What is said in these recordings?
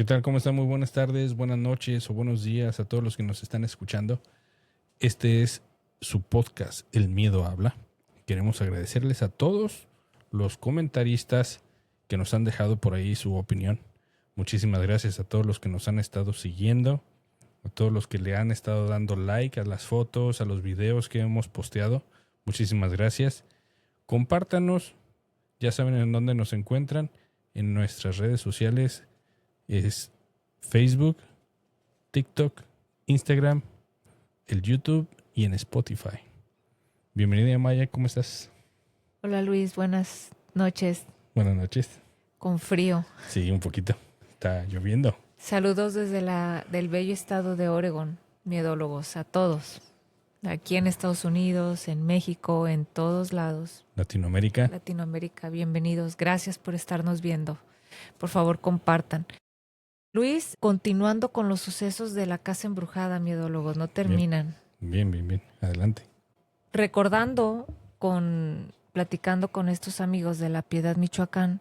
¿Qué tal? ¿Cómo están? Muy buenas tardes, buenas noches o buenos días a todos los que nos están escuchando. Este es su podcast, El Miedo Habla. Queremos agradecerles a todos los comentaristas que nos han dejado por ahí su opinión. Muchísimas gracias a todos los que nos han estado siguiendo, a todos los que le han estado dando like a las fotos, a los videos que hemos posteado. Muchísimas gracias. Compártanos, ya saben en dónde nos encuentran, en nuestras redes sociales. Es Facebook, TikTok, Instagram, el YouTube y en Spotify. Bienvenida, Maya, ¿cómo estás? Hola Luis, buenas noches. Buenas noches. Con frío. Sí, un poquito. Está lloviendo. Saludos desde del bello estado de Oregon, miedólogos, a todos. Aquí en Estados Unidos, en México, en todos lados. Latinoamérica. Latinoamérica, bienvenidos. Gracias por estarnos viendo. Por favor, compartan. Luis, continuando con los sucesos de la casa embrujada, miedólogos, no terminan. Bien. Adelante. Recordando, platicando con estos amigos de La Piedad, Michoacán,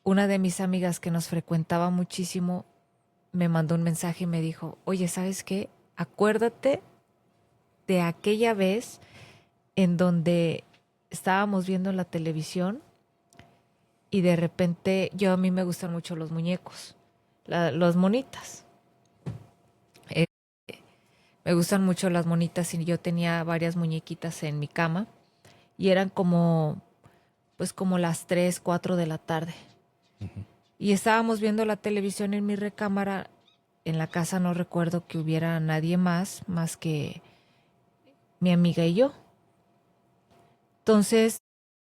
una de mis amigas que nos frecuentaba muchísimo me mandó un mensaje y me dijo, oye, ¿sabes qué? Acuérdate de aquella vez en donde estábamos viendo la televisión y de repente a mí me gustan mucho los muñecos, los monitas. Me gustan mucho las monitas y yo tenía varias muñequitas en mi cama y eran como las 3, 4 de la tarde. Y estábamos viendo la televisión en mi recámara. En la casa no recuerdo que hubiera nadie más que mi amiga y yo. Entonces,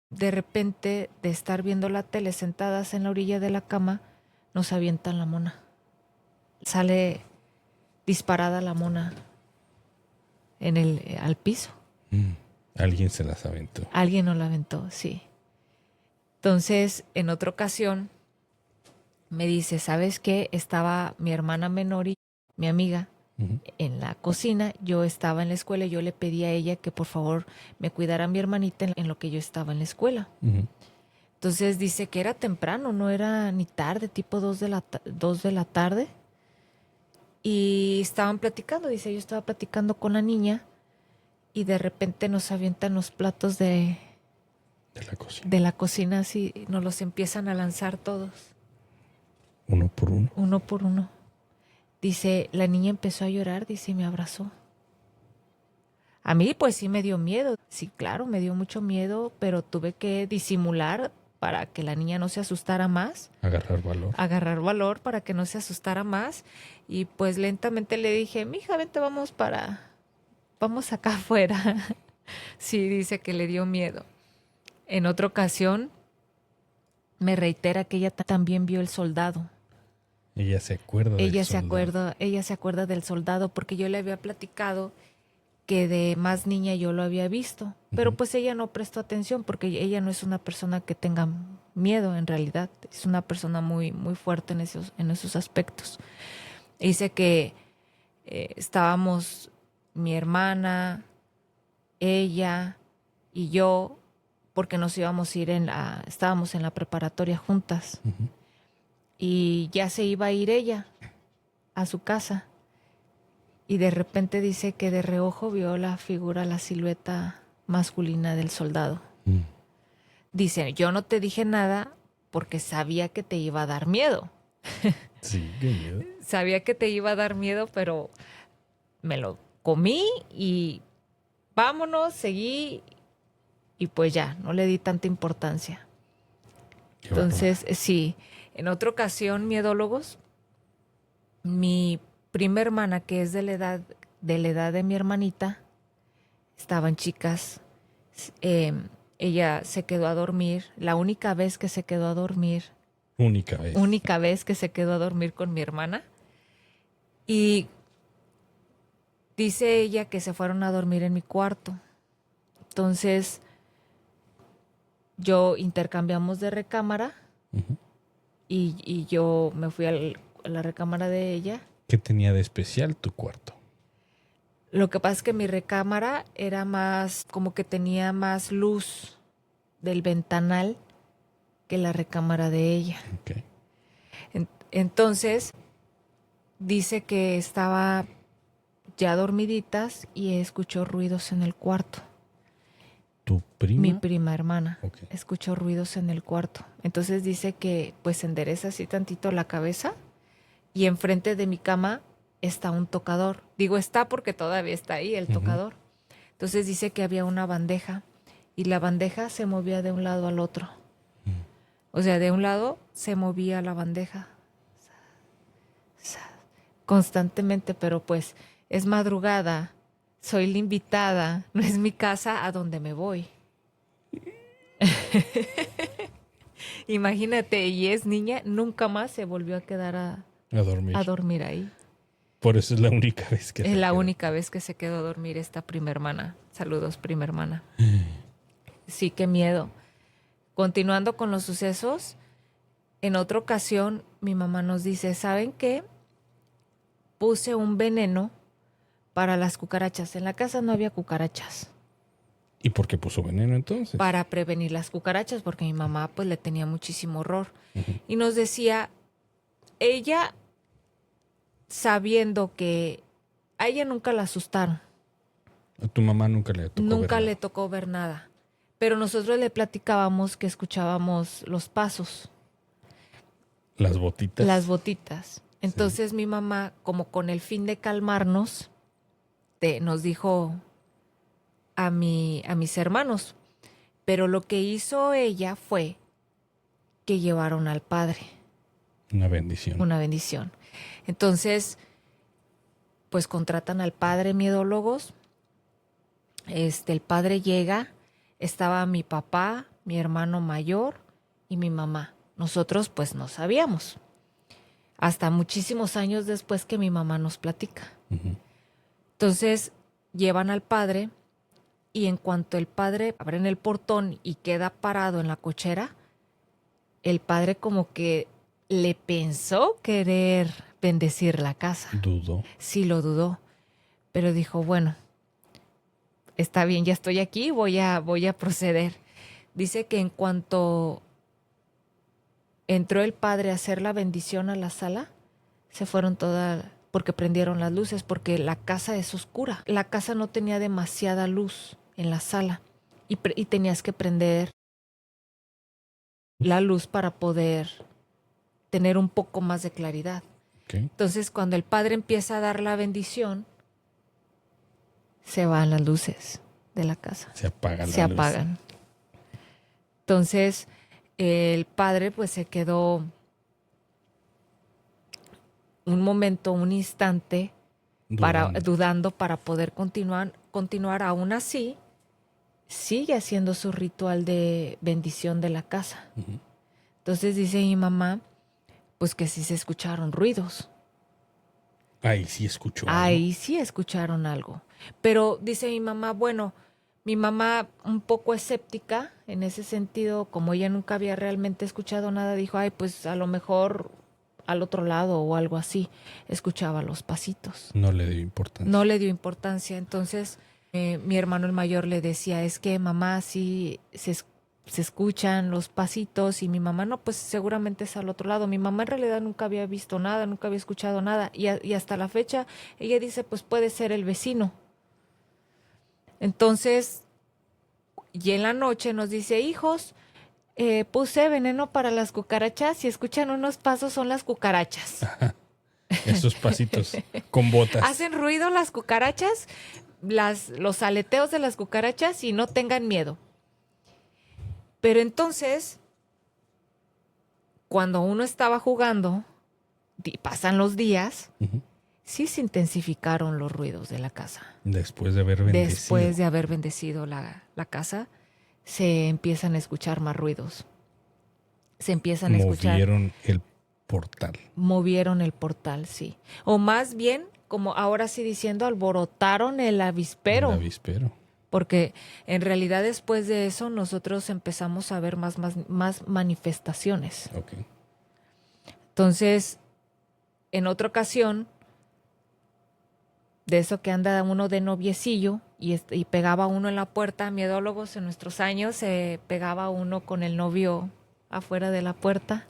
de repente, de estar viendo la tele sentadas en la orilla de la cama, nos avientan la mona. Sale disparada la mona al piso. Alguien se las aventó. Alguien nos la aventó, sí. Entonces, en otra ocasión, me dice, ¿sabes qué? Estaba mi hermana menor y mi amiga en la cocina. Yo estaba en la escuela y yo le pedí a ella que por favor me cuidara a mi hermanita en lo que yo estaba en la escuela. Entonces dice que era temprano, no era ni tarde, tipo 2 de la tarde. Y estaban platicando, dice, yo estaba platicando con la niña y de repente nos avientan los platos de la cocina, así nos los empiezan a lanzar todos. Uno por uno. Uno por uno. Dice, la niña empezó a llorar, dice, y me abrazó. A mí pues sí me dio miedo. Sí, claro, me dio mucho miedo, pero tuve que disimular para que la niña no se asustara más. Agarrar valor para que no se asustara más. Y pues lentamente le dije, mija, vente, vamos acá afuera. Sí, dice que le dio miedo. En otra ocasión, me reitera que ella también vio El Soldado. Ella se acuerda del soldado. Ella se acuerda del soldado porque yo le había platicado que de más niña yo lo había visto, pero pues ella no prestó atención porque ella no es una persona que tenga miedo en realidad, es una persona muy, muy fuerte en esos aspectos. Dice que estábamos mi hermana, ella y yo, porque nos íbamos a ir estábamos en la preparatoria juntas. Y ya se iba a ir ella a su casa. Y de repente dice que de reojo vio la silueta masculina del soldado. Dice, yo no te dije nada porque sabía que te iba a dar miedo. Sí, qué miedo. Sabía que te iba a dar miedo, pero me lo comí y vámonos, seguí. Y pues ya, no le di tanta importancia. Entonces, sí. En otra ocasión, miedólogos, mi prima hermana, que es de la edad de mi hermanita, estaban chicas, ella se quedó a dormir, la única vez que se quedó a dormir. Única vez que se quedó a dormir con mi hermana. Y dice ella que se fueron a dormir en mi cuarto. Entonces, yo intercambiamos de recámara. Y yo me fui a la recámara de ella. ¿Qué tenía de especial tu cuarto? Lo que pasa es que mi recámara era más, como que tenía más luz del ventanal que la recámara de ella. Okay. Entonces, dice que estaba ya dormiditas y escuchó ruidos en el cuarto. ¿Tu prima? Mi prima hermana. Okay. Escuchó ruidos en el cuarto. Entonces dice que pues endereza así tantito la cabeza y enfrente de mi cama está un tocador. Digo está porque todavía está ahí el tocador. Entonces dice que había una bandeja y la bandeja se movía de un lado al otro. O sea, de un lado se movía la bandeja constantemente, pero pues es madrugada, soy la invitada, no es mi casa a donde me voy. Imagínate, y es niña, nunca más se volvió a quedar a dormir ahí. Por eso es la única vez que es la única vez que se quedó a dormir esta prima hermana. Saludos, prima hermana. Sí, qué miedo. Continuando con los sucesos, en otra ocasión mi mamá nos dice, ¿saben qué? Puse un veneno para las cucarachas. En la casa no había cucarachas. ¿Y por qué puso veneno entonces? Para prevenir las cucarachas, porque mi mamá pues le tenía muchísimo horror. Y nos decía, ella sabiendo que a ella nunca la asustaron. A tu mamá nunca le tocó Nunca le tocó ver nada. Pero nosotros le platicábamos que escuchábamos los pasos. Las botitas. Las botitas. Entonces mi mamá, como con el fin de calmarnos, nos dijo a mis hermanos. Pero lo que hizo ella fue que llevaron al padre. Una bendición. Una bendición. Entonces, pues contratan al padre miedólogos. El padre llega, estaba mi papá, mi hermano mayor y mi mamá. Nosotros pues no sabíamos. Hasta muchísimos años después que mi mamá nos platica. Entonces llevan al padre y en cuanto el padre abre el portón y queda parado en la cochera, el padre como que le pensó querer bendecir la casa. Dudó. Sí, lo dudó, pero dijo, bueno, está bien, ya estoy aquí, voy a proceder. Dice que en cuanto entró el padre a hacer la bendición a la sala, se fueron todas, porque prendieron las luces, porque la casa es oscura. La casa no tenía demasiada luz en la sala y tenías que prender la luz para poder tener un poco más de claridad. Okay. Entonces, cuando el padre empieza a dar la bendición, se van las luces de la casa. Se apagan. Se apagan. Entonces, el padre pues se quedó un momento, un instante, dudando para poder continuar. Aún así, sigue haciendo su ritual de bendición de la casa. Entonces dice mi mamá, pues que sí se escucharon ruidos. Ahí sí escuchó algo. Ahí sí escucharon algo. Pero dice mi mamá, bueno, mi mamá un poco escéptica en ese sentido, como ella nunca había realmente escuchado nada, dijo, ay, pues a lo mejor al otro lado o algo así, escuchaba los pasitos. No le dio importancia. No le dio importancia. Entonces, mi hermano el mayor le decía, es que mamá sí se escuchan los pasitos, y mi mamá no, pues seguramente es al otro lado. Mi mamá en realidad nunca había visto nada, nunca había escuchado nada, y hasta la fecha ella dice, pues puede ser el vecino. Entonces, y en la noche nos dice, hijos, puse veneno para las cucarachas, si escuchan unos pasos son las cucarachas. Esos pasitos con botas. Hacen ruido las cucarachas, los aleteos de las cucarachas, y no tengan miedo. Pero entonces, cuando uno estaba jugando, y pasan los días, sí se intensificaron los ruidos de la casa. Después de haber bendecido. Después de haber bendecido la casa, se empiezan a escuchar más ruidos. Se empiezan a escuchar. Movieron el portal. Movieron el portal, sí. O más bien, como ahora sí diciendo, alborotaron el avispero. El avispero. Porque en realidad después de eso nosotros empezamos a ver más manifestaciones. Okay. Entonces, en otra ocasión, de eso que anda uno de noviecillo y pegaba uno en la puerta, miedólogos en nuestros años, se pegaba uno con el novio afuera de la puerta.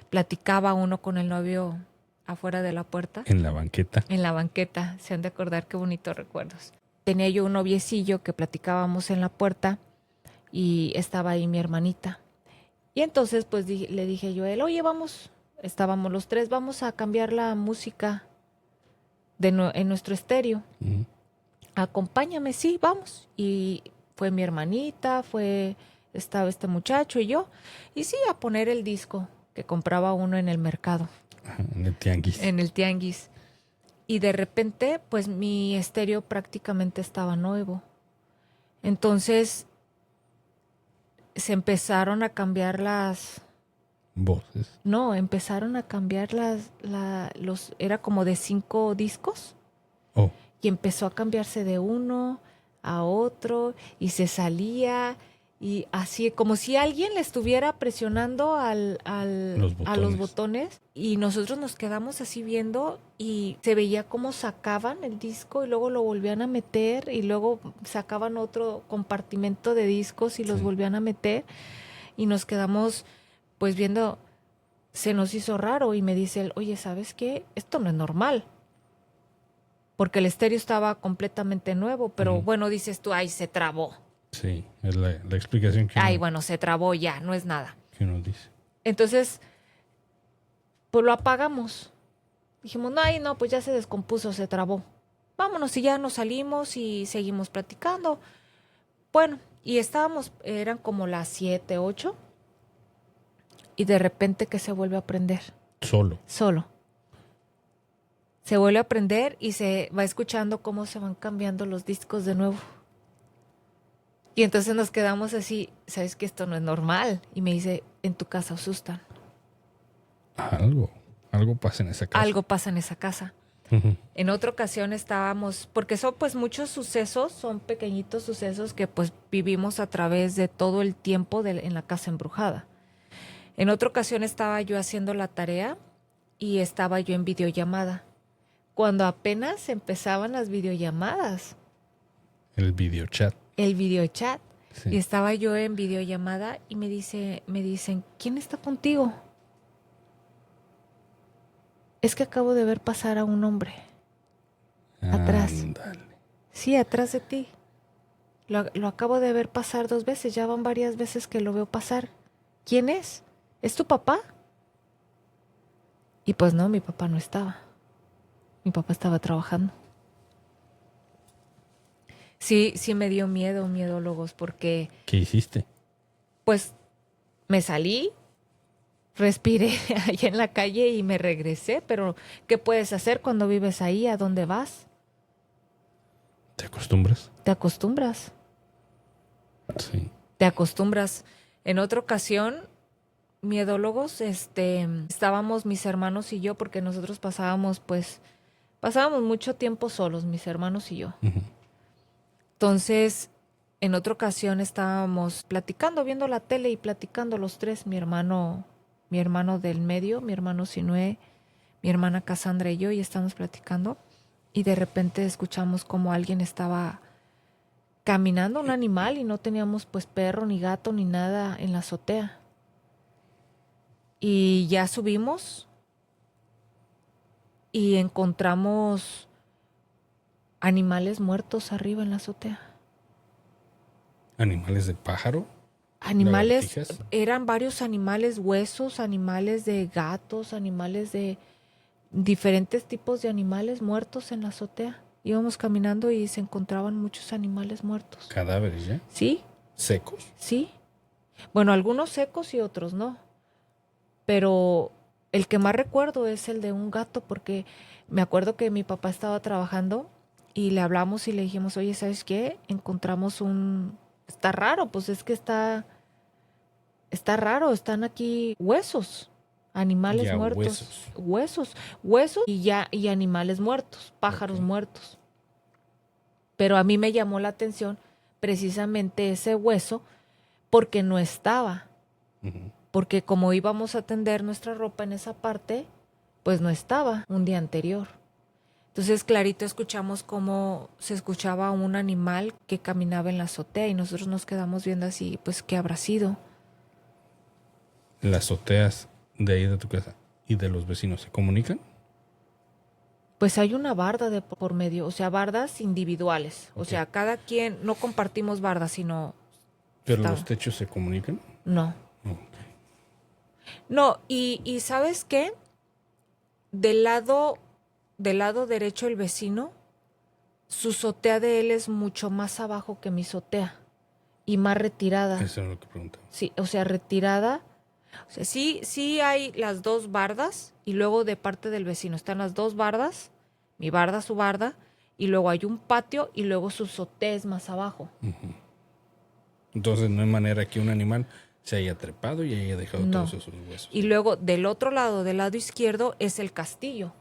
platicaba uno con el novio afuera de la puerta. En la banqueta. En la banqueta, se han de acordar qué bonitos recuerdos. Tenía yo un noviecillo que platicábamos en la puerta y estaba ahí mi hermanita. Y entonces pues le dije yo a él, oye, vamos, estábamos los tres, vamos a cambiar la música en nuestro estéreo. Ujú. Acompáñame, sí, vamos. Y fue mi hermanita, estaba este muchacho y yo. Y sí, a poner el disco que compraba uno en el mercado. Ajá, en el tianguis. En el tianguis. Y de repente, pues mi estéreo prácticamente estaba nuevo. Entonces, se empezaron a cambiar Voces. No, empezaron a cambiar era como de 5 discos. Oh, Y empezó a cambiarse de uno a otro y se salía y así como si alguien le estuviera presionando a los botones y nosotros nos quedamos así viendo y se veía cómo sacaban el disco y luego lo volvían a meter y luego sacaban otro compartimento de discos y los volvían a meter y nos quedamos pues viendo, se nos hizo raro y me dice él, oye, ¿sabes qué? Esto no es normal. Porque el estéreo estaba completamente nuevo, pero bueno, dices tú, ay, se trabó. sí, es la explicación que Bueno, se trabó ya, no es nada. que uno dice. Entonces, pues lo apagamos. Dijimos, no, pues ya se descompuso, se trabó. Vámonos y ya nos salimos y seguimos platicando. Bueno, y eran como las 7, 8, y de repente que se vuelve a prender. Solo. Se vuelve a prender y se va escuchando cómo se van cambiando los discos de nuevo. Y entonces nos quedamos así, ¿sabes que esto no es normal? Y me dice, en tu casa asustan. Algo pasa en esa casa. Algo pasa en esa casa. Ujú. En otra ocasión estábamos, porque son pues muchos sucesos, son pequeñitos sucesos que pues vivimos a través de todo el tiempo en la casa embrujada. En otra ocasión estaba yo haciendo la tarea y estaba yo en videollamada. Cuando apenas empezaban las videollamadas. El videochat. El videochat. Sí. Y estaba yo en videollamada y me dicen, ¿quién está contigo? Es que acabo de ver pasar a un hombre. Atrás. Ándale. Sí, atrás de ti. Lo acabo de ver pasar 2 veces. Ya van varias veces que lo veo pasar. ¿Quién es? ¿Es tu papá? Y pues no, mi papá no estaba. Mi papá estaba trabajando. Sí me dio miedo, miedólogos, porque ¿Qué hiciste? pues me salí, respiré allá en la calle y me regresé, pero ¿qué puedes hacer cuando vives ahí? ¿A dónde vas? ¿Te acostumbras? Te acostumbras. Sí. Te acostumbras. En otra ocasión, miedólogos, estábamos mis hermanos y yo, porque nosotros pasábamos mucho tiempo solos, mis hermanos y yo. Ujú. Entonces, en otra ocasión estábamos platicando, viendo la tele y platicando los tres, mi hermano del medio, mi hermano Sinué, mi hermana Cassandra y yo, y estamos platicando. Y de repente escuchamos como alguien estaba caminando, un animal, y no teníamos pues perro, ni gato, ni nada en la azotea. Y ya subimos y encontramos animales muertos arriba en la azotea. ¿Animales de pájaro? Animales, ¿Lagartijas? eran varios animales, huesos, animales de gatos, animales de diferentes tipos de animales muertos en la azotea. Íbamos caminando y se encontraban muchos animales muertos. ¿Cadáveres ya? Sí, ¿Secos? sí. Bueno, algunos secos y otros no. Pero el que más recuerdo es el de un gato, porque me acuerdo que mi papá estaba trabajando y le hablamos y le dijimos, oye, ¿sabes qué? Encontramos Está raro, pues es que está raro, están aquí huesos, animales Ya, muertos. Huesos y animales muertos, pájaros Ok. muertos. Pero a mí me llamó la atención precisamente ese hueso porque no estaba. Ujú. Porque como íbamos a tender nuestra ropa en esa parte, pues no estaba un día anterior. Entonces clarito escuchamos cómo se escuchaba un animal que caminaba en la azotea y nosotros nos quedamos viendo así, pues ¿qué habrá sido? Las azoteas de ahí de tu casa y de los vecinos se comunican. Pues hay una barda de por medio, o sea, bardas individuales. O Ok. sea, cada quien, no compartimos bardas, sino... Pero está- los techos se comunican. No. No. No, y ¿sabes qué? Del lado derecho el vecino, su azotea de él es mucho más abajo que mi azotea y más retirada. Eso es lo que preguntaba. Sí, o sea, retirada. O sea, sí hay las dos bardas y luego de parte del vecino están las dos bardas, mi barda, su barda, y luego hay un patio y luego su azotea es más abajo. Entonces no hay manera que un animal se haya trepado y haya dejado No. todos esos huesos. Y luego del otro lado, del lado izquierdo, es el castillo.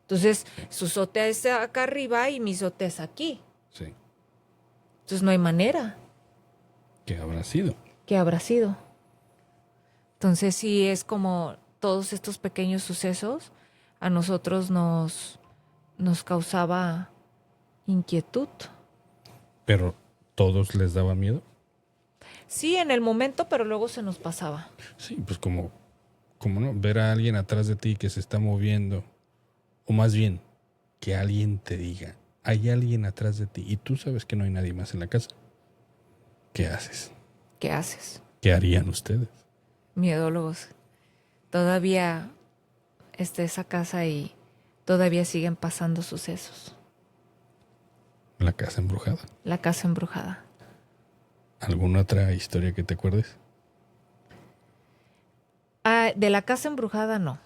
Entonces, su azotea es acá arriba y mi azotea es aquí. Sí. Entonces no hay manera. ¿Qué habrá sido? ¿Qué habrá sido? Entonces sí es como todos estos pequeños sucesos a nosotros nos causaba inquietud. Pero ¿todos les daba miedo? Sí, en el momento, pero luego se nos pasaba. Sí, pues como no, ver a alguien atrás de ti que se está moviendo, o más bien, que alguien te diga, hay alguien atrás de ti y tú sabes que no hay nadie más en la casa. ¿Qué haces? ¿Qué haces? ¿Qué harían ustedes? Miedólogos. Todavía está esa casa y todavía siguen pasando sucesos. La casa embrujada. La casa embrujada. ¿Alguna otra historia que te acuerdes? Ah, de la casa embrujada no.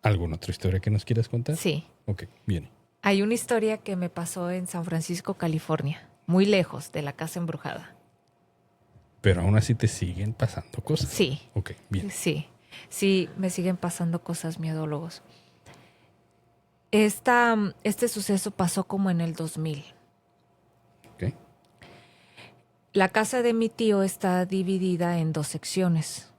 ¿Alguna otra historia que nos quieras contar? Sí. Ok, viene. Hay una historia que me pasó en San Francisco, California, muy lejos de la casa embrujada. Pero aún así te siguen pasando cosas. Sí. Ok, bien. Sí, me siguen pasando cosas, miedólogos. Este suceso pasó como en el 2000. Ok. La casa de mi tío está dividida en dos secciones.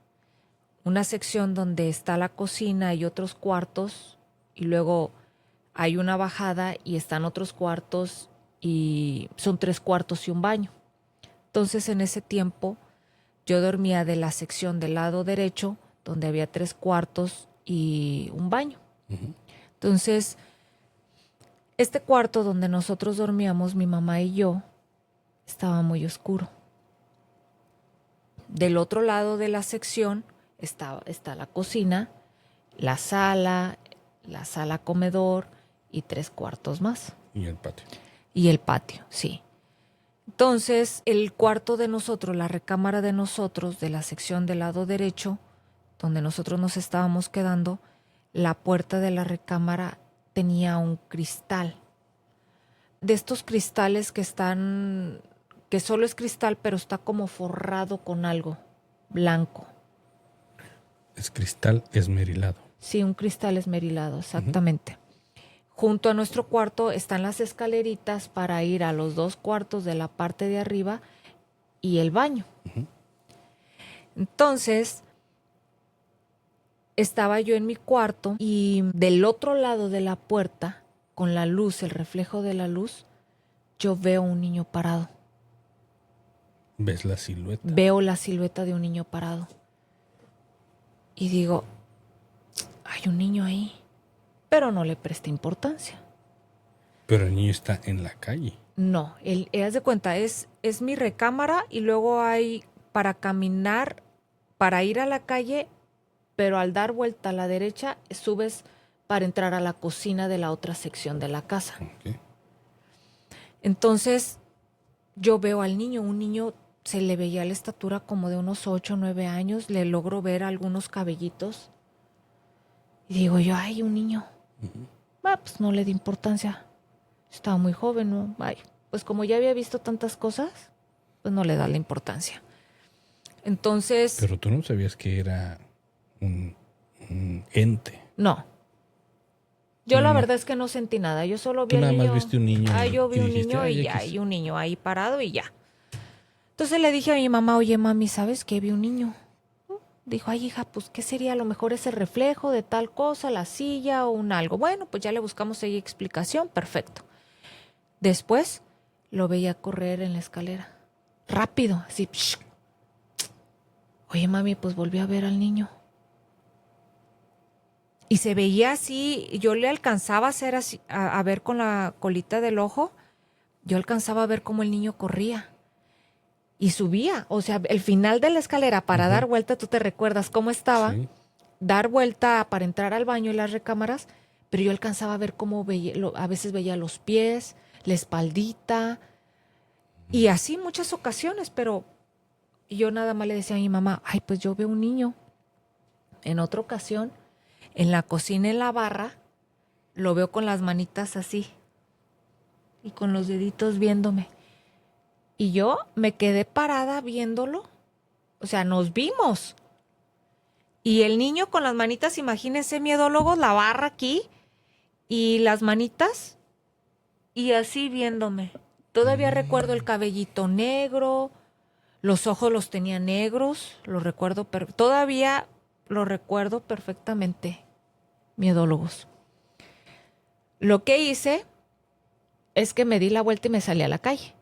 Una sección donde está la cocina y otros cuartos, y luego hay una bajada y están otros cuartos, y son 3 cuartos y un baño. Entonces, en ese tiempo, yo dormía de la sección del lado derecho, donde había 3 cuartos y un baño. Entonces, este cuarto donde nosotros dormíamos, mi mamá y yo, estaba muy oscuro. Del otro lado de la sección está la cocina, la sala comedor y 3 cuartos más. Y el patio. Y el patio, sí. Entonces, el cuarto de nosotros, la recámara de nosotros, de la sección del lado derecho, donde nosotros nos estábamos quedando, la puerta de la recámara tenía un cristal. De estos cristales que solo es cristal, pero está como forrado con algo blanco. Es cristal esmerilado. Sí, un cristal esmerilado, exactamente. Junto a nuestro cuarto están las escaleritas para ir a los 2 cuartos de la parte de arriba y el baño. Entonces, estaba yo en mi cuarto y del otro lado de la puerta, con la luz, el reflejo de la luz, yo veo un niño parado. ¿Ves la silueta? Veo la silueta de un niño parado. Y digo, hay un niño ahí. Pero no le presté importancia. Pero el niño está en la calle. No, haz de cuenta, es mi recámara y luego hay para caminar, para ir a la calle, pero al dar vuelta a la derecha subes para entrar a la cocina de la otra sección de la casa. Ok. Entonces yo veo al niño, un niño se le veía la estatura como de unos 8 o 9 años, le logro ver algunos cabellitos. Y digo yo, ay, un niño. Pues no le di importancia. Estaba muy joven, ¿no? Ay, pues como ya había visto tantas cosas, pues no le da la importancia. Entonces... Pero tú no sabías que era un ente. No. Yo la No. verdad es que no sentí nada. Yo solo vi Tú al nada niño. más viste un niño. Yo vi y un dijiste, niño "Ay, y ya, X". y un niño ahí parado y ya. Entonces le dije a mi mamá, oye, mami, ¿sabes qué? Vi un niño. Dijo, ay, hija, pues, ¿qué sería? A lo mejor ese reflejo de tal cosa, la silla o un algo. Bueno, pues ya le buscamos ahí explicación. Perfecto. Después lo veía correr en la escalera. Rápido, así. Psh. Oye, mami, pues volví a ver al niño. Y se veía así, yo le alcanzaba a hacer así, a ver con la colita del ojo, yo alcanzaba a ver cómo el niño corría y subía. O sea, el final de la escalera para dar vuelta, tú te recuerdas cómo estaba, Sí. dar vuelta para entrar al baño y las recámaras, pero yo alcanzaba a ver cómo veía, a veces veía los pies, la espaldita, y así muchas ocasiones, pero yo nada más le decía a mi mamá, ay, pues yo veo un niño. En otra ocasión, en la cocina, en la barra, lo veo con las manitas así y con los deditos viéndome. Y yo me quedé parada viéndolo. O sea, nos vimos. Y el niño con las manitas, imagínense, miedólogos, la barra aquí y las manitas y así viéndome. Todavía recuerdo el cabellito negro, los ojos los tenía negros, lo recuerdo, todavía lo recuerdo perfectamente, miedólogos. Lo que hice es que me di la vuelta y me salí a la calle.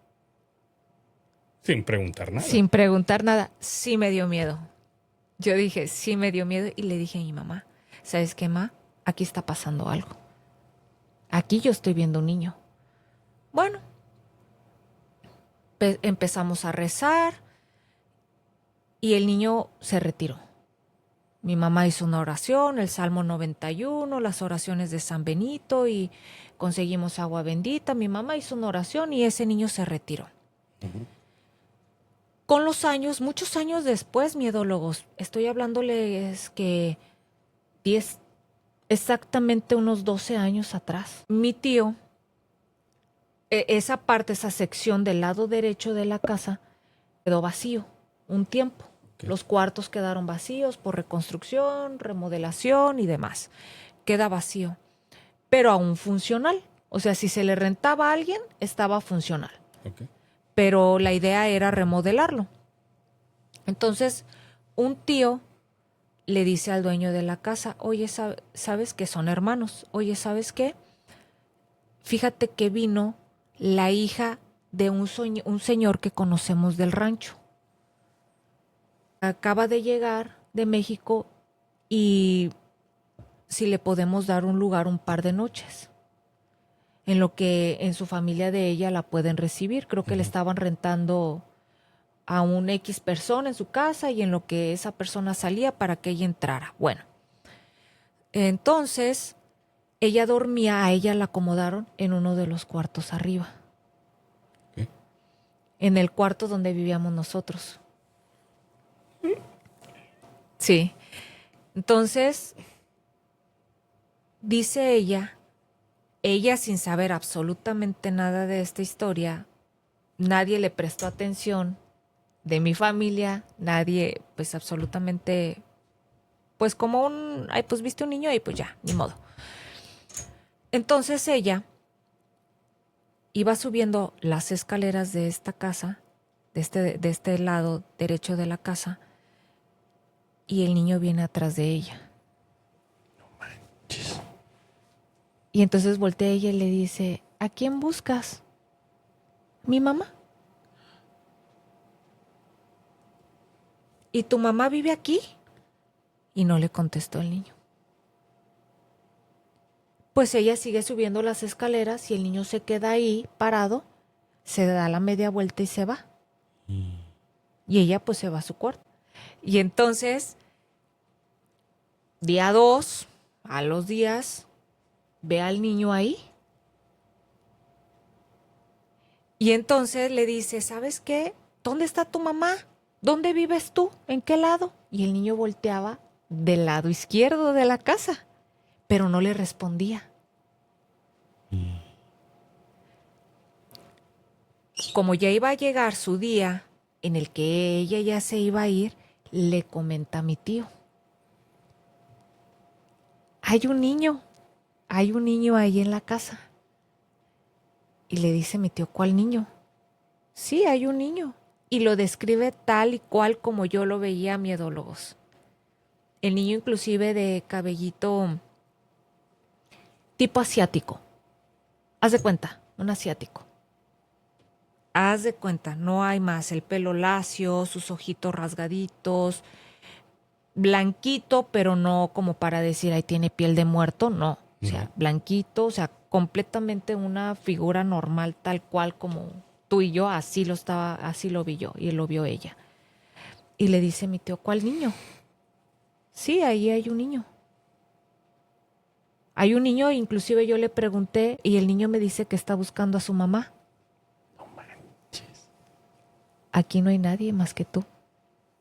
Sin preguntar nada. Sin preguntar nada. Sí me dio miedo. Yo dije, sí me dio miedo y le dije a mi mamá, ¿sabes qué, ma? Aquí está pasando algo. Aquí yo estoy viendo un niño. Bueno, empezamos a rezar y el niño se retiró. Mi mamá hizo una oración, el Salmo 91, las oraciones de San Benito y conseguimos agua bendita. Mi mamá hizo una oración y ese niño se retiró. Con los años, muchos años después, miedólogos, estoy hablándoles que 10, exactamente unos 12 años atrás, mi tío, esa parte, esa sección del lado derecho de la casa, quedó vacío un tiempo. Okay. Los cuartos quedaron vacíos por reconstrucción, remodelación y demás. Queda vacío, pero aún funcional. O sea, si se le rentaba a alguien, estaba funcional. Okay. Pero la idea era remodelarlo. Entonces, un tío le dice al dueño de la casa, oye, ¿sabes que son hermanos? Oye, ¿sabes qué? Fíjate que vino la hija de un señor que conocemos del rancho. Acaba de llegar de México y si le podemos dar un lugar un par de noches. En lo que en su familia de ella la pueden recibir. Creo que le estaban rentando a un X persona en su casa y en lo que esa persona salía para que ella entrara. Bueno, entonces ella dormía, a ella la acomodaron en uno de los cuartos arriba. ¿Qué? En el cuarto donde vivíamos nosotros. Sí. Entonces, dice ella sin saber absolutamente nada de esta historia, nadie le prestó atención de mi familia, nadie, pues absolutamente, pues como ay, pues viste un niño y pues ya, ni modo. Entonces ella iba subiendo las escaleras de esta casa, de este lado derecho de la casa, y el niño viene atrás de ella. No manches. Y entonces voltea ella y le dice, ¿a quién buscas? Mi mamá. ¿Y tu mamá vive aquí? Y no le contestó el niño. Pues ella sigue subiendo las escaleras y el niño se queda ahí parado, se da la media vuelta y se va. Y ella pues se va a su cuarto. Y entonces, día 2, a los días, ve al niño ahí. Y entonces le dice, ¿sabes qué? ¿Dónde está tu mamá? ¿Dónde vives tú? ¿En qué lado? Y el niño volteaba del lado izquierdo de la casa, pero no le respondía. Como ya iba a llegar su día en el que ella ya se iba a ir, le comenta a mi tío. Hay un niño ahí en la casa. Y le dice mi tío, ¿cuál niño? Sí, hay un niño. Y lo describe tal y cual como yo lo veía a miedólogos. El niño inclusive de cabellito tipo asiático. Haz de cuenta, un asiático. Haz de cuenta, no hay más. El pelo lacio, sus ojitos rasgaditos, blanquito, pero no como para decir, ahí tiene piel de muerto, no. O sea, blanquito, o sea, completamente una figura normal, tal cual como tú y yo, así lo vi yo y lo vio ella. Y le dice mi tío, ¿cuál niño? Sí, ahí hay un niño. Hay un niño, inclusive yo le pregunté y el niño me dice que está buscando a su mamá. No manches. Aquí no hay nadie más que tú.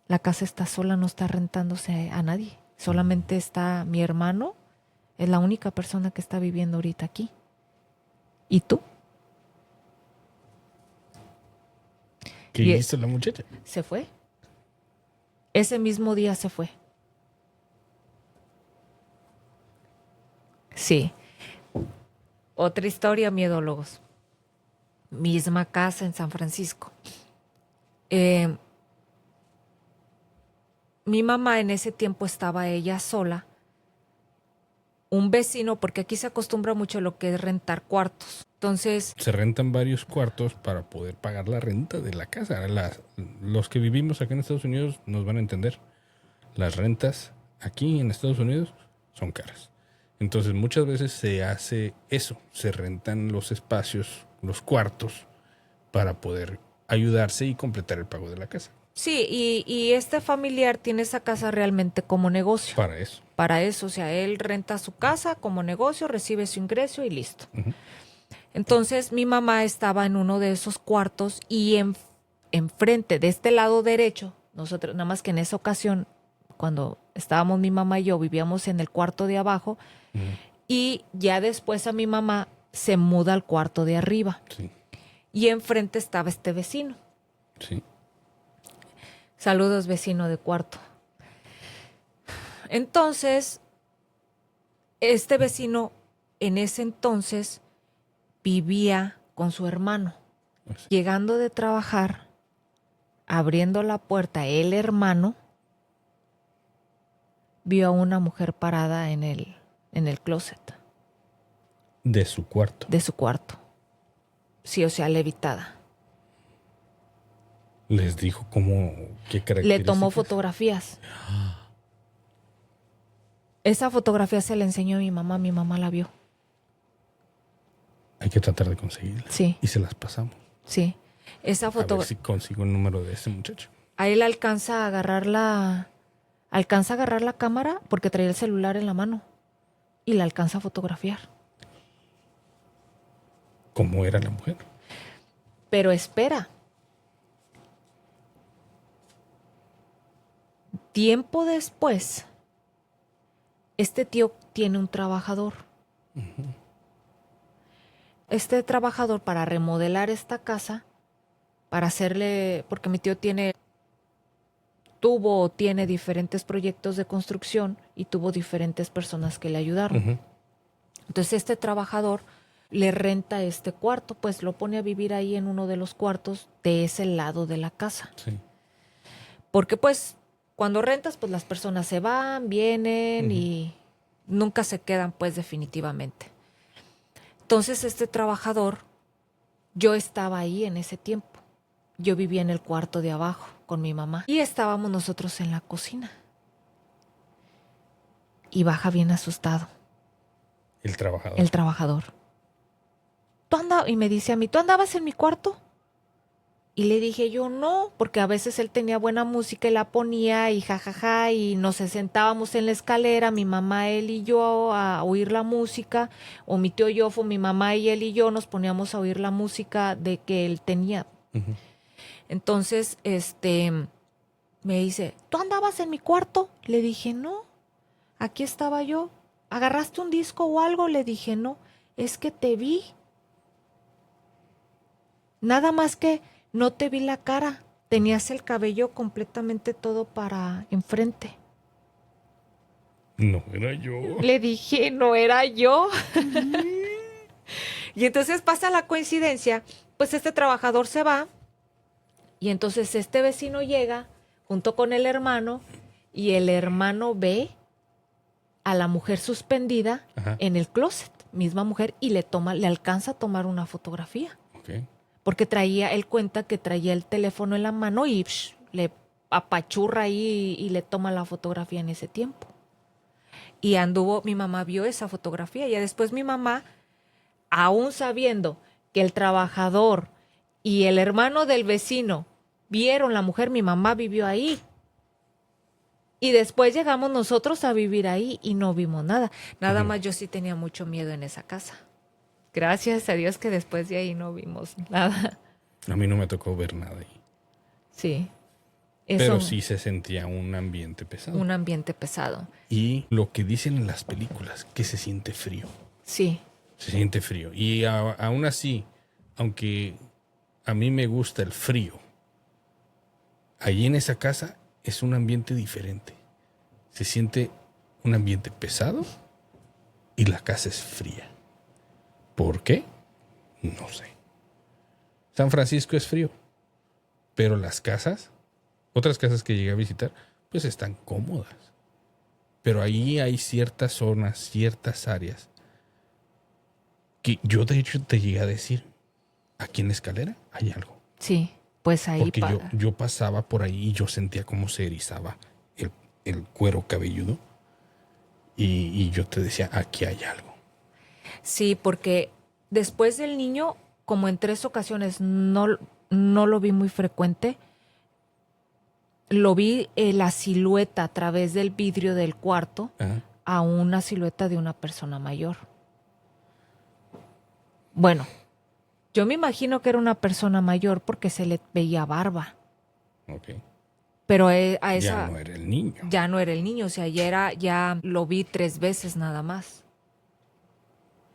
La casa está sola, no está rentándose a nadie. Solamente está mi hermano, es la única persona que está viviendo ahorita aquí. ¿Y tú? ¿Qué Y hizo la muchacha? se fue. Ese mismo día se fue. Sí. Otra historia, miedólogos. Misma casa en San Francisco. Mi mamá en ese tiempo estaba ella sola. Un vecino, porque aquí se acostumbra mucho lo que es rentar cuartos. Entonces, Se rentan varios cuartos para poder pagar la renta de la casa. Los que vivimos acá en Estados Unidos nos van a entender. Las rentas aquí en Estados Unidos son caras. Entonces muchas veces se hace eso. Se rentan los espacios, los cuartos, para poder ayudarse y completar el pago de la casa. sí, y este familiar tiene esa casa realmente como negocio. Para eso. Para eso, o sea, él renta su casa como negocio, recibe su ingreso y listo. Ujú. Entonces mi mamá estaba en uno de esos cuartos y enfrente, de este lado derecho, nosotros, nada más que en esa ocasión, cuando estábamos mi mamá y yo, vivíamos en el cuarto de abajo y ya después a mi mamá se muda al cuarto de arriba Sí, y enfrente estaba este vecino. sí. Saludos, vecino de cuarto. Entonces, este vecino en ese entonces vivía con su hermano. Pues, Llegando de trabajar, abriendo la puerta, el hermano vio a una mujer parada en el closet de su cuarto. de su cuarto. Sí, o sea, levitada. Les dijo qué Le características. tomó fotografías. Esa fotografía se la enseñó a mi mamá la vio. Hay que tratar de conseguirlas. Sí. Y se las pasamos. Sí. Esa A ver fotografía. si consigo el número de ese muchacho. A él alcanza a agarrar la cámara porque traía el celular en la mano y la alcanza a fotografiar. ¿Cómo era la mujer? Pero espera. Tiempo después, este tío tiene un trabajador. Este trabajador, para remodelar esta casa, para hacerle, porque mi tío tiene diferentes proyectos de construcción y tuvo diferentes personas que le ayudaron. Ujú. Entonces este trabajador le renta este cuarto, pues lo pone a vivir ahí en uno de los cuartos de ese lado de la casa. Sí. Porque pues cuando rentas, pues las personas se van, vienen y nunca se quedan pues definitivamente. Entonces este trabajador, yo estaba ahí en ese tiempo. Yo vivía en el cuarto de abajo con mi mamá y estábamos nosotros en la cocina. Y baja bien asustado El trabajador. el trabajador. Y me dice a mí, ¿tú andabas en mi cuarto? Y le dije yo, no, porque a veces él tenía buena música y la ponía y jajaja, y nos sentábamos en la escalera, mi mamá, él y yo, a oír la música, o mi tío Yofo, mi mamá y él y yo nos poníamos a oír la música de que él tenía. Ujú. Entonces, me dice, ¿tú andabas en mi cuarto? Le dije, no, aquí estaba yo. ¿Agarraste un disco o algo? Le dije, no, es que te vi. Nada más que no te vi la cara. Tenías el cabello completamente todo para enfrente. No era yo. Le dije, no era yo. Y entonces pasa la coincidencia, pues este trabajador se va y entonces este vecino llega junto con el hermano y el hermano ve a la mujer suspendida Ajá. en el closet, misma mujer, y le alcanza a tomar una fotografía. Ok. Porque él cuenta que traía el teléfono en la mano y le apachurra ahí y le toma la fotografía en ese tiempo. Y mi mamá vio esa fotografía. Y después mi mamá, aún sabiendo que el trabajador y el hermano del vecino vieron la mujer, mi mamá vivió ahí. Y después llegamos nosotros a vivir ahí y no vimos nada. Nada más yo sí tenía mucho miedo en esa casa. Gracias a Dios que después de ahí no vimos nada. A mí no me tocó ver nada ahí. Sí. Pero sí se sentía un ambiente pesado. Un ambiente pesado. Y lo que dicen en las películas, que se siente frío. Sí. Se siente frío. Y aún así, aunque a mí me gusta el frío, allí en esa casa es un ambiente diferente. Se siente un ambiente pesado y la casa es fría. ¿Por qué? No sé. San Francisco es frío, pero las casas, otras casas que llegué a visitar, pues están cómodas. Pero ahí hay ciertas zonas, ciertas áreas que yo de hecho te llegué a decir, aquí en la escalera hay algo. Sí, pues ahí porque yo pasaba por ahí y yo sentía cómo se erizaba el cuero cabelludo y yo te decía, aquí hay algo. Sí, porque después del niño, como en 3 ocasiones no lo vi muy frecuente, lo vi la silueta a través del vidrio del cuarto. Ajá. A una silueta de una persona mayor. Bueno, yo me imagino que era una persona mayor porque se le veía barba. Ok. Pero a esa... Ya no era el niño. Ya no era el niño, o sea, ya lo vi 3 veces nada más.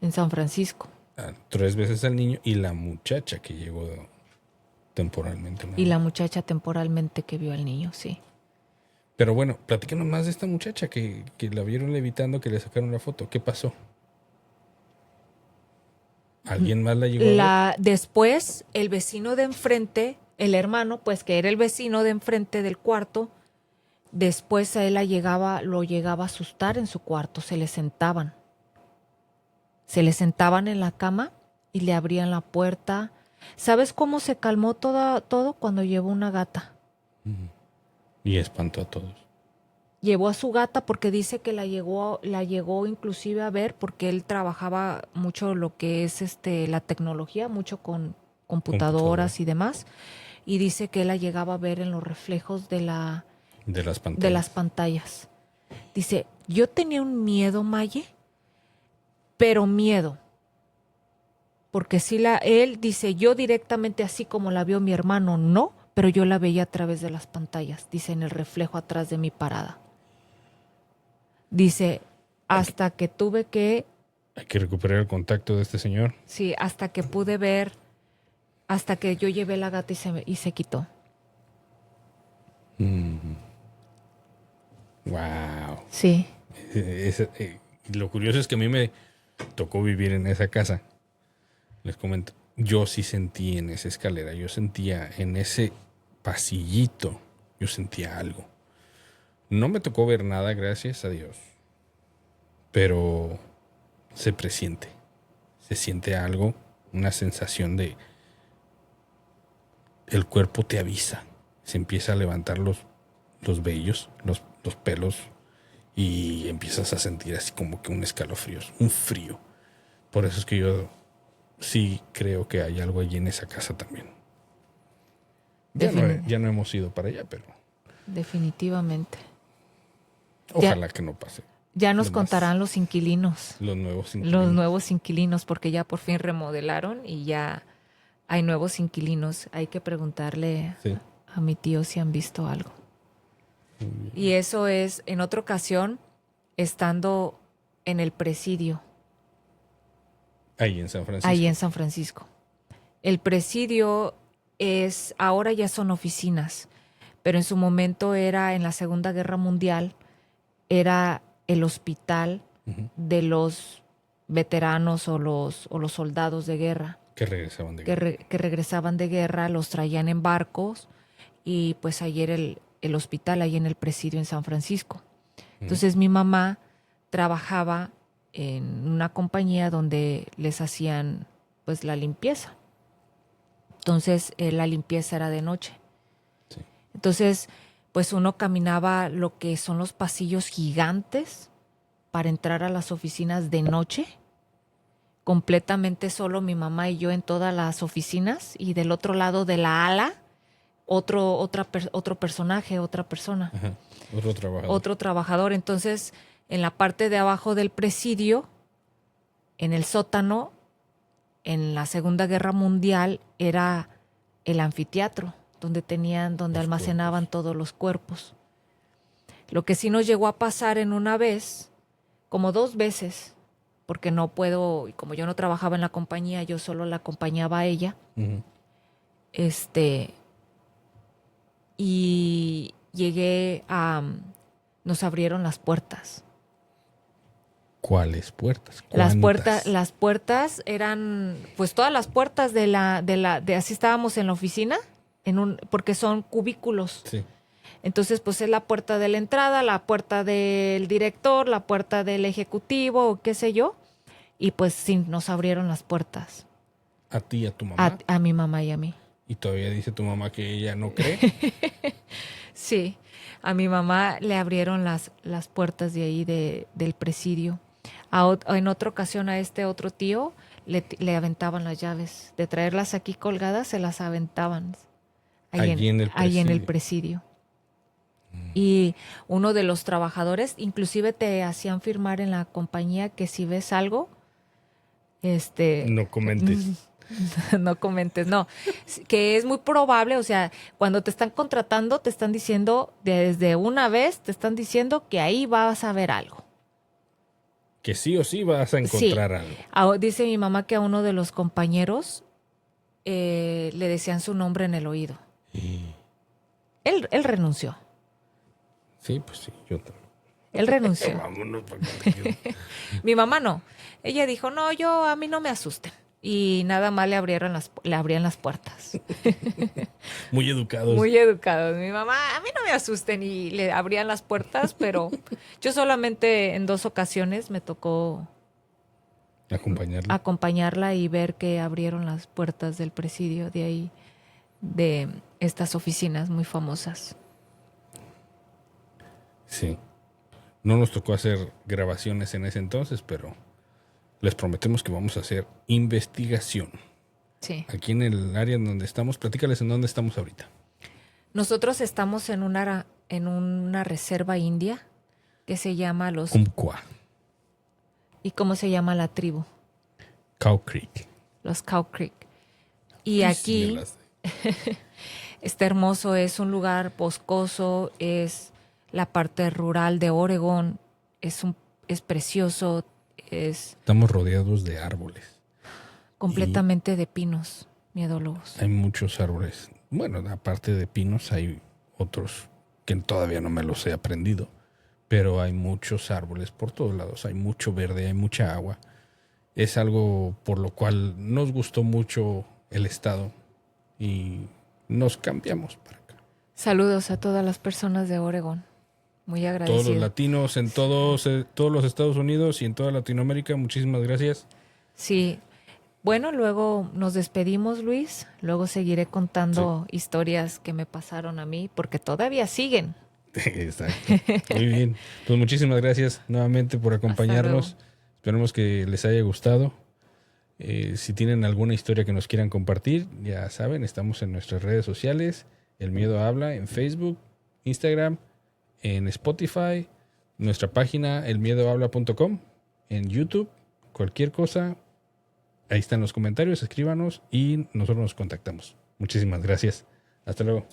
En San Francisco. 3 veces al niño y la muchacha que llegó temporalmente. ¿No? Y la muchacha temporalmente que vio al niño, sí. Pero bueno, platícanos más de esta muchacha que la vieron levitando, que le sacaron la foto. ¿Qué pasó? ¿Alguien más la llegó a ver? Después, el vecino de enfrente, el hermano, pues que era el vecino de enfrente del cuarto, después a él lo llegaba a asustar en su cuarto, se le sentaban en la cama y le abrían la puerta. ¿Sabes cómo se calmó todo? Cuando llevó una gata. Y espantó a todos. Llevó a su gata porque dice que la llegó inclusive a ver porque él trabajaba mucho lo que es la tecnología, mucho con computadoras y demás. Y dice que él la llegaba a ver en los reflejos de las pantallas. Dice, yo tenía un miedo, Maye, pero miedo. Porque si él dice, yo directamente así como la vio mi hermano, no, pero yo la veía a través de las pantallas, dice, en el reflejo atrás de mi parada. Dice, hasta que tuve que... Hay que recuperar el contacto de este señor. Sí, hasta que pude ver, hasta que yo llevé la gata y se quitó. Wow. Sí. Lo curioso es que a mí me tocó vivir en esa casa. Les comento, yo sí sentí en esa escalera, yo sentía en ese pasillito, yo sentía algo. No me tocó ver nada, gracias a Dios. Pero se presiente. Se siente algo, una sensación de... El cuerpo te avisa. Se empieza a levantar los vellos, los pelos. Y empiezas a sentir así como que un escalofrío, un frío. Por eso es que yo sí creo que hay algo allí en esa casa también. Ya no hemos ido para allá, pero... Definitivamente. Ojalá que no pase. Ya nos contarán los inquilinos. Los nuevos inquilinos. Los nuevos inquilinos, porque ya por fin remodelaron y ya hay nuevos inquilinos. Hay que preguntarle a mi tío si han visto algo. Y eso es, en otra ocasión, estando en el presidio. Ahí en San Francisco. Ahí en San Francisco. El presidio ahora ya son oficinas, pero en su momento era, en la Segunda Guerra Mundial, era el hospital de los veteranos o los soldados de guerra. Que regresaban de guerra. Que regresaban de guerra, los traían en barcos y pues ahí era el hospital, ahí en el presidio en San Francisco. Entonces mi mamá trabajaba en una compañía donde les hacían pues la limpieza. Entonces la limpieza era de noche. Sí. Entonces pues uno caminaba lo que son los pasillos gigantes para entrar a las oficinas de noche, completamente solo mi mamá y yo en todas las oficinas, y del otro lado de la ala otro personaje, otra persona. Ajá. Otro trabajador. Otro trabajador. Entonces, en la parte de abajo del presidio, en el sótano, en la Segunda Guerra Mundial, era el anfiteatro, donde almacenaban todos los cuerpos. Lo que sí nos llegó a pasar en una vez, como 2 veces, porque no puedo, y como yo no trabajaba en la compañía, yo solo la acompañaba a ella. Uh-huh. Y nos abrieron las puertas. ¿Cuáles puertas? Las puertas eran, pues todas las puertas de así estábamos en la oficina, porque son cubículos. Sí. Entonces, pues es la puerta de la entrada, la puerta del director, la puerta del ejecutivo, o qué sé yo. Y pues sí, nos abrieron las puertas. ¿A ti y a tu mamá? A mi mamá y a mí. ¿Y todavía dice tu mamá que ella no cree? Sí, a mi mamá le abrieron las puertas de ahí del presidio. En otra ocasión a este otro tío le aventaban las llaves. De traerlas aquí colgadas, se las aventaban. Ahí en el presidio. Y uno de los trabajadores, inclusive te hacían firmar en la compañía que si ves algo, no comentes. No comentes, no. Que es muy probable, o sea, cuando te están contratando, te están diciendo, desde una vez, te están diciendo que ahí vas a ver algo. Que sí o sí vas a encontrar algo. Dice mi mamá que a uno de los compañeros le decían su nombre en el oído. Él renunció. Sí, pues sí, yo también. Él renunció. Vámonos para Mi mamá no. Ella dijo, no, a mí no me asusten. Y nada más le abrían las puertas. Muy educados. Muy educados. Mi mamá, a mí no me asusten, y le abrían las puertas, pero yo solamente en 2 ocasiones me tocó acompañarla y ver que abrieron las puertas del presidio de ahí, de estas oficinas muy famosas. Sí. No nos tocó hacer grabaciones en ese entonces, pero les prometemos que vamos a hacer investigación. Sí. Aquí en el área en donde estamos, platícales en dónde estamos ahorita. Nosotros estamos en una reserva india que se llama los... Umpqua. ¿Y cómo se llama la tribu? Cow Creek. Los Cow Creek. Y aquí está hermoso, es un lugar boscoso, es la parte rural de Oregón, es precioso. Estamos rodeados de árboles. Completamente de pinos, miedólogos. Hay muchos árboles. Bueno, aparte de pinos, hay otros que todavía no me los he aprendido. Pero hay muchos árboles por todos lados. Hay mucho verde, hay mucha agua. Es algo por lo cual nos gustó mucho el estado y nos cambiamos para acá. Saludos a todas las personas de Oregón. Muy agradecido. Todos los latinos en todos los Estados Unidos y en toda Latinoamérica, muchísimas gracias. Sí. Bueno, luego nos despedimos, Luis. Luego seguiré contando historias que me pasaron a mí, porque todavía siguen. Exacto. Muy bien. Pues muchísimas gracias nuevamente por acompañarnos. Esperemos que les haya gustado. Si tienen alguna historia que nos quieran compartir, ya saben, estamos en nuestras redes sociales. El Miedo Habla en Facebook, Instagram, en Spotify, nuestra página elmiedohabla.com, en YouTube, cualquier cosa, ahí están los comentarios, escríbanos y nosotros nos contactamos. Muchísimas gracias. Hasta luego.